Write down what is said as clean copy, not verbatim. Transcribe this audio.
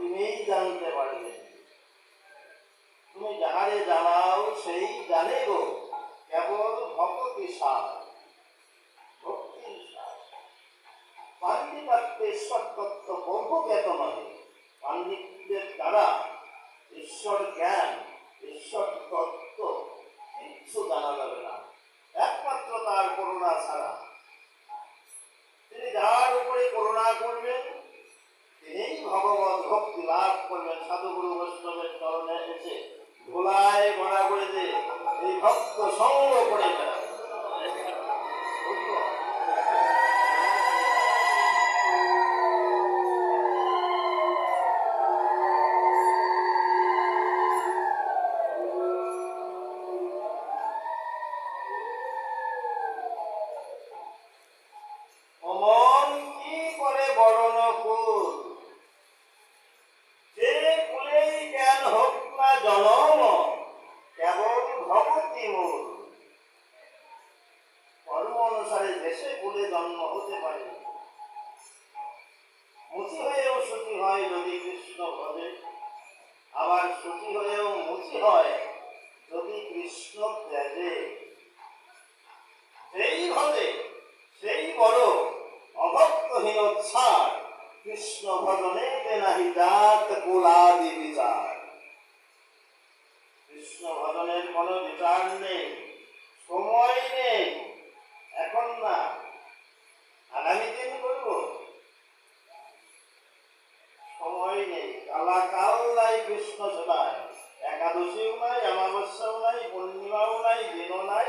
তিনিই জানতে পারবেন। তুমি যাহারে জানাও সেই জানে গো, কেবল ভকতি সার, ভক্তির সার। পাণ্ডিপাত্যে ঈশ্বর তত্ত্ব বহুজ্ঞাত নহে। পাণ্ডিত্যের দ্বারা ঈশ্বর জ্ঞান, ঈশ্বর তত্ত্ব কিচ্ছু জানা যাবে না, একমাত্র তার করুণা ছাড়া। তিনি যার উপরে করুণা করবেন তিনিই ভগবত ভক্তি লাভ করবেন। সাধুগুরু বৈষ্ণবের চরণে এসে ধুলায় ভরা করে যে এই ভক্ত সঙ্গ করে বেড়াবে। অমন কি করে বরণ কুল, যে কুলেই জ্ঞান হোক না জনম, কেবল ভগতি মূল। কর্ম অনুসারে দেশে কুলে জন্ম হতে পারে, মুচি হয়েও সুখী হয় যদি কৃষ্ণ ভজে, আবার সুখী হয়েও মুচি হয় যদি কৃষ্ণ ত্যাজে। যেই ভজে সেই বড়, অভক্তহীন ছাড়, কৃষ্ণ ভজনে নাহি জাত কুলাদি বিচার। কৃষ্ণ ভজনের কোনো বিচার নেই, সময় নেই, এখন না, আগামী দিন করব, সময় নেই। কালাকাল নাই কৃষ্ণ সেবায়, একাদশীও নাই, অমাবস্যাও নাই, পূর্ণিমাও নাই, দিনও নাই,